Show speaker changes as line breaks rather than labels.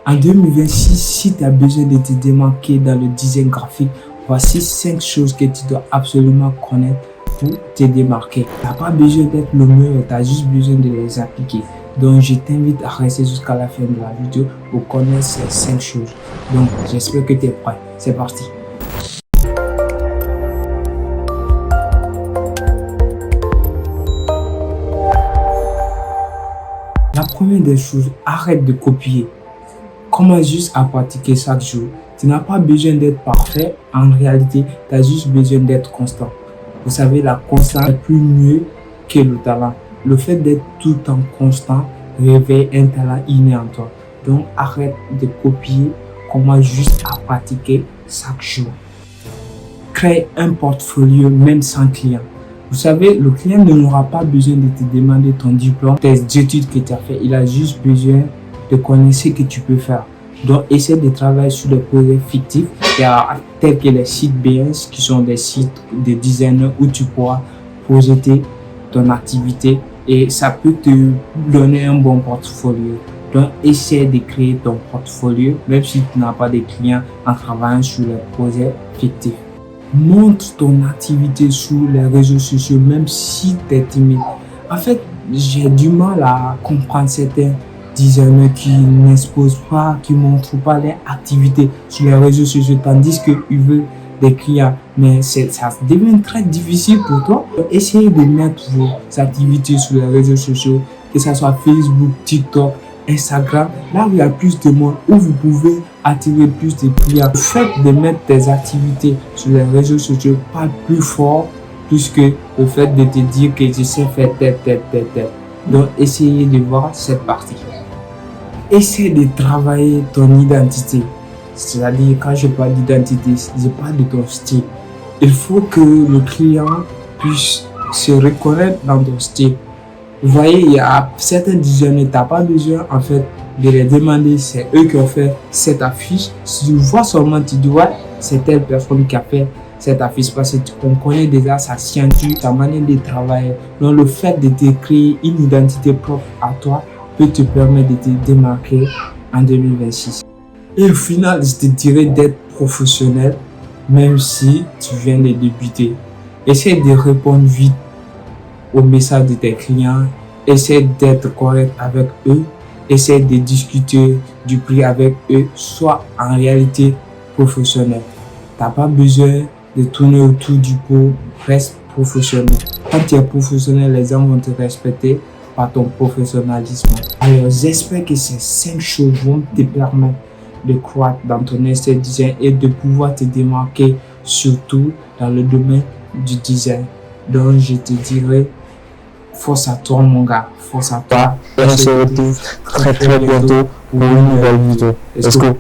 En 2026, si tu as besoin de te démarquer dans le design graphique, voici 5 choses que tu dois absolument connaître pour te démarquer. Tu n'as pas besoin d'être le meilleur, tu as juste besoin de les appliquer. Donc, je t'invite à rester jusqu'à la fin de la vidéo pour connaître ces 5 choses. Donc, j'espère que tu es prêt. C'est parti. La première des choses, arrête de copier. Commence juste à pratiquer chaque jour. Tu n'as pas besoin d'être parfait. En réalité, tu as juste besoin d'être constant. Vous savez, la constance est plus mieux que le talent. Le fait d'être tout le temps constant réveille un talent inné en toi. Donc, arrête de copier. Commence juste à pratiquer chaque jour. Crée un portfolio même sans client. Vous savez, le client n'aura pas besoin de te demander ton diplôme, tes études que tu as fait. Il a juste besoin de connaître ce que tu peux faire. Donc, essaie de travailler sur des projets fictifs, tels que les sites BS, qui sont des sites de designers où tu pourras projeter ton activité et ça peut te donner un bon portfolio. Donc, essaie de créer ton portfolio, même si tu n'as pas de clients, en travaillant sur les projets fictifs. Montre ton activité sur les réseaux sociaux, même si tu es timide. En fait, j'ai du mal à comprendre certains designers qui n'exposent pas, qui ne montrent pas leurs activités sur les réseaux sociaux, tandis qu'ils veulent des clients. Mais ça devient très difficile pour toi. Essayez de mettre vos activités sur les réseaux sociaux, que ce soit Facebook, TikTok, Instagram, là où il y a plus de monde, où vous pouvez attirer plus de clients. Le fait de mettre tes activités sur les réseaux sociaux parle plus fort plus que le fait de te dire que je sais faire tel. Donc, essayez de voir cette partie. Essaye de travailler ton identité. C'est-à-dire, quand je parle d'identité, je parle de ton style. Il faut que le client puisse se reconnaître dans ton style. Vous voyez, il y a certains designers, tu n'as pas besoin en fait de les demander, c'est eux qui ont fait cette affiche. Si tu vois seulement, tu dis ouais, c'est telle personne qui a fait cette affiche parce qu'on connaît déjà sa scienture, sa manière de travailler. Donc le fait de te créer une identité propre à toi peut te permettre de te démarquer en 2026. Et au final, je te dirais d'être professionnel même si tu viens de débuter. Essaye de répondre vite aux messages de tes clients, essaie d'être correct avec eux, essaie de discuter du prix avec eux, sois en réalité professionnel. Tu n'as pas besoin de tourner autour du pot, reste professionnel. Quand tu es professionnel, les gens vont te respecter par ton professionnalisme. Alors j'espère que ces 5 choses vont te permettre de croître dans ton essai design et de pouvoir te démarquer surtout dans le domaine du design. Donc je te dirais, force à toi mon gars, force à toi.
On se retrouve très bientôt pour une nouvelle vidéo. Let's go.